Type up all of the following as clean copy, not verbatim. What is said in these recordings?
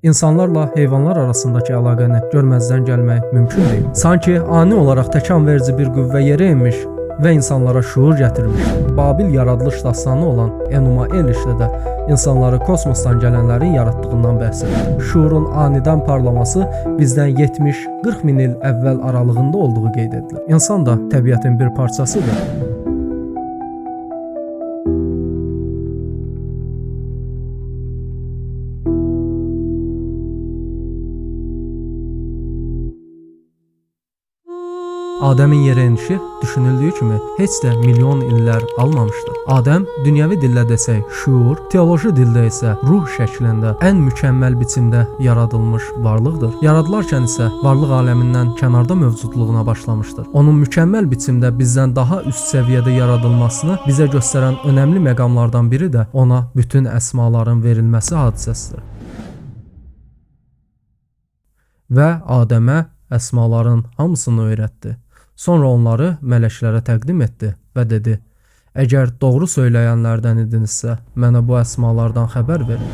İnsanlarla heyvanlar arasındakı əlaqəni görməzdən gəlmək mümkün deyil. Sanki ani olaraq təkan verici bir qüvvə yerə enmiş və insanlara şuur gətirmiş. Babil yaradılış dastanı olan Enuma Elishdə də insanları kosmosdan gələnlərin yaratdığından bəhs edir. Şuurun anidən parlaması bizdən 70-40 min il əvvəl aralığında olduğu qeyd edilir. İnsan da təbiətin bir parçasıdır. Adəmin yerə enişi düşünüldüyü kimi heç də milyon illər almamışdır. Adəm dünyəvi dillə desək şuur, teoloji dildə isə ruh şəklində ən mükəmməl biçimdə yaradılmış varlıqdır. Yaradılarkən isə varlıq aləmindən kənarda mövcudluğuna başlamışdır. Onun mükəmməl biçimdə bizdən daha üst səviyyədə yaradılmasını bizə göstərən önəmli məqamlardan biri də ona bütün əsmaların verilməsi hadisəsidir. Və Adəmə əsmaların hamısını öyrətdi. Sonra onları mələklərə təqdim etdi və dedi: "Əgər doğru söyləyənlərdən idinizsə, mənə bu əsmalardan xəbər verin."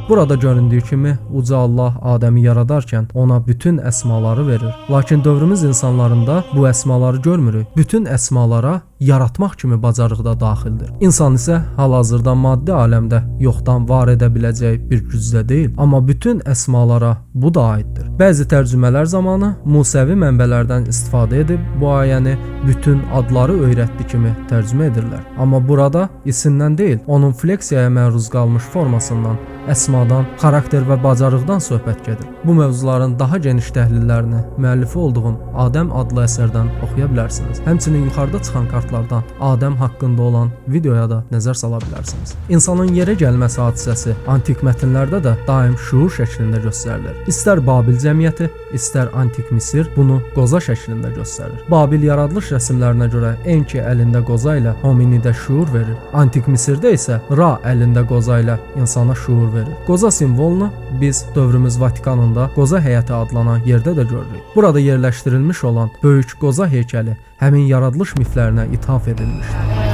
Burada göründüyü kimi Uca Allah Adəmi yaradarkən ona bütün əsmaları verir. Lakin dövrümüz insanlarında bu əsmaları görmürük. Bütün əsmalara yaratmaq kimi bacarıq da daxildir. İnsan isə hal-hazırda maddi aləmdə yoxdan var edə biləcək bir gücdə deyil, amma bütün əsmalara bu da aiddir. Bəzi tərcümələr zamanı Musevi mənbələrdən istifadə edib bu ayəni bütün adları öyrətdi kimi tərcümə edirlər. Amma burada isimdən deyil, onun fleksiyaya məruz qalmış formasından, əsmadan, xarakter və bacarıqdan söhbət gedir. Bu mövzuların daha geniş təhlillərini müəllifi olduğum Adəm adlı əsərdən oxuya bilərsiniz. Həmçinin yuxarıda çıxan kartlardan Adəm haqqında olan videoya da nəzər sala bilərsiniz. İnsanın yerə gəlməsi hadisəsi antik mətnlərdə də daim şuur şəklində göstərilir. İstər Babil cəmiyyəti, istər antik Misir bunu qoza şəklində göstərir. Babil yaradılış rəsmlərinə görə Enki əlində qoza ilə hominidə şuur verir. Antik Misirdə isə Ra əlində qoza ilə insana şuur verir. Qoza simvolunu biz dövrümüz Vatikanında Qoza həyəti adlanan yerdə də görürük. Burada yerləşdirilmiş olan böyük qoza heykəli həmin yaradılış miflərinə ithaf edilmişdir.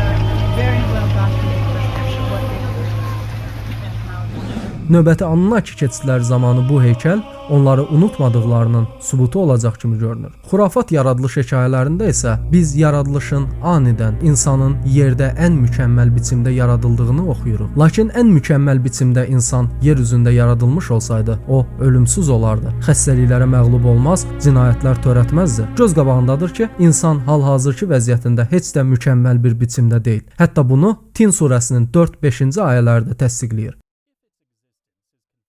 Növbəti Anunnaki keçidləri zamanı bu heykəl onları unutmadıqlarının sübutu olacaq kimi görünür. Xurafat yaradılış hekayələrində isə biz yaradılışın anidən insanın yerdə ən mükəmməl biçimdə yaradıldığını oxuyuruq. Lakin ən mükəmməl biçimdə insan yer üzündə yaradılmış olsaydı, o ölümsüz olardı. Xəstəliklərə məğlub olmaz, cinayətlər törətməzdi. Göz qabağındadır ki, insan hal-hazırki vəziyyətində heç də mükəmməl bir biçimdə deyil. Hətta bunu Tin surəsinin 4-5-ci ayələrdə təsdiqləyir.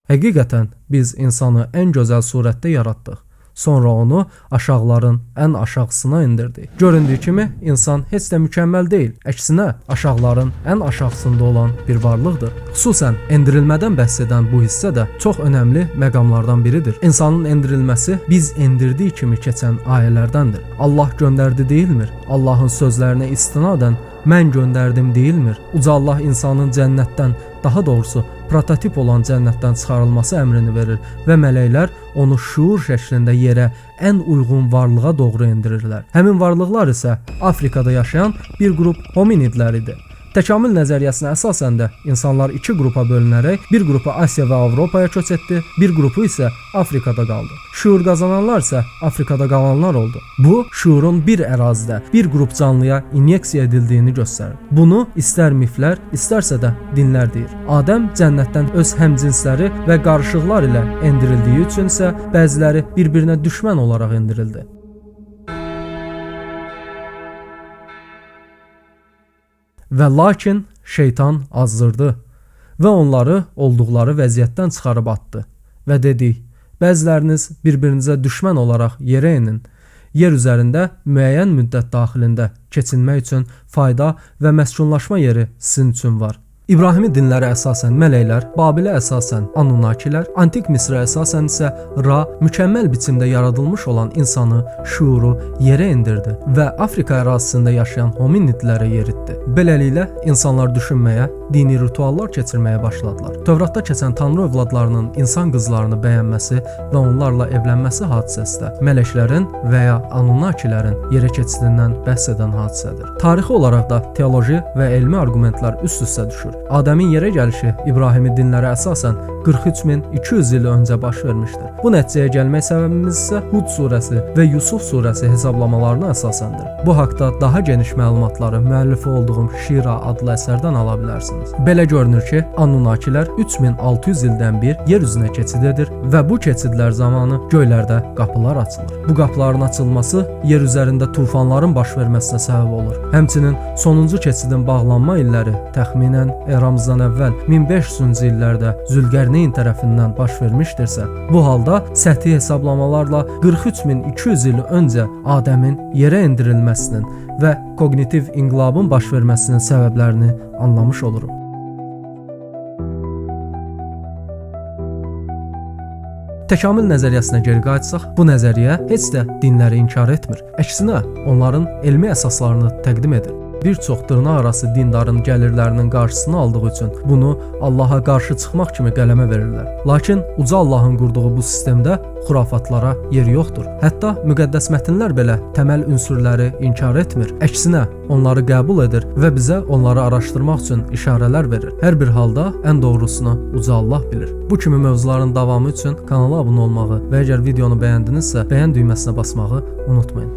Həqiqətən biz insanı ən gözəl surətdə yaratdıq. Sonra onu aşağıların ən aşağısına indirdik. Göründüyü kimi insan heç də mükəmməl deyil. Əksinə, aşağıların ən aşağısında olan bir varlıqdır. Xüsusən endirilmədən bəhs edən bu hissə də çox önəmli məqamlardan biridir. İnsanın endirilməsi biz endirdiyi kimi keçən ayələrdəndir. Allah göndərdi deyilmir. Allahın sözlərinə istinadən mən göndərdim deyilmir. Uca Allah insanın cənnətdən, daha doğrusu prototip olan cənnətdən çıxarılması əmrini verir və mələklər onu şuur şəklində yerə ən uyğun varlığa doğru endirirlər. Həmin varlıqlar isə Afrikada yaşayan bir qrup hominidlər idi. Təkamül nəzəriyyəsinə əsasən də insanlar iki qrupa bölünərək bir qrupu Asiya və Avropaya köç etdi, bir qrupu isə Afrikada qaldı. Şuur qazananlar isə Afrikada qalanlar oldu. Bu, şuurun bir ərazidə bir qrup canlıya inyeksiya edildiyini göstərir. Bunu istər miflər, istərsə də dinlər deyir. Adəm cənnətdən öz həmcinsləri və qarışıqlar ilə endirildiyi üçün isə bəziləri bir-birinə düşmən olaraq endirildi. Və lakin şeytan azdırdı və onları olduqları vəziyyətdən çıxarıb atdı və dedi: "Bəziləriniz bir-birinizə düşmən olaraq yerə enin. Yer üzərində müəyyən müddət daxilində keçinmək üçün fayda və məskunlaşma yeri sizin üçün var." İbrahimi dinlərə əsasən mələklər, Babilə əsasən Anunnakilər, Antik Misrə əsasən isə Ra mükəmməl biçimdə yaradılmış olan insanı, şuuru yerə endirdi və Afrika ərazisində yaşayan hominidlərə yeritdi. Beləliklə insanlar düşünməyə, dini rituallar keçirməyə başladılar. Tövratda keçən Tanrı övladlarının insan qızlarını bəyənməsi və onlarla evlənməsi hadisəsi də mələklərin və ya Anunnakilərin yerə keçidindən bəhs edən hadisədir. Tarixi olaraq da teoloji və elmi arqumentlər üst-üstə düşür. Adəmin yerə gəlişi İbrahimi dinlərə əsasən 43200 il öncə baş vermişdir. Bu nəticəyə gəlmək səbəbimiz isə Hud surəsi və Yusuf surəsi hesablamalarına əsasəndir. Bu haqqda daha geniş məlumatları müəllifi olduğum Şira adlı əsərdən ala bilərsiniz. Belə görünür ki, Anunnakilər 3600 ildən bir yer üzünə keçid edir və bu keçidlər zamanı göylərdə qapılar açılır. Bu qapıların açılması yer üzərində tufanların baş verməsinə səbəb olur. Həmçinin sonuncu keçidin bağlanma illəri təxminən eramızdan əvvəl 1500-cü illərdə Zülqərneyn tərəfindən baş vermişdirsə, bu halda səthi hesablamalarla 43200 il öncə Adəmin yerə endirilməsinin və koqnitiv inqilabın baş verməsinin səbəblərini anlamış oluruq. Təkamül nəzəriyyəsinə geri qayıtsaq, bu nəzəriyyə heç də dinləri inkar etmir. Əksinə, onların elmi əsaslarını təqdim edir. Bir çox dırnaqarası dindarın gəlirlərinin qarşısını aldığı üçün bunu Allaha qarşı çıxmaq kimi qələmə verirlər. Lakin uca Allahın qurduğu bu sistemdə xurafatlara yer yoxdur. Hətta müqəddəs mətnlər belə təməl ünsürləri inkar etmir. Əksinə, onları qəbul edir və bizə onları araşdırmaq üçün işarələr verir. Hər bir halda ən doğrusunu uca Allah bilir. Bu kimi mövzuların davamı üçün kanala abunə olmağı və əgər videonu bəyəndinizsə, bəyən düyməsinə basmağı unutmayın.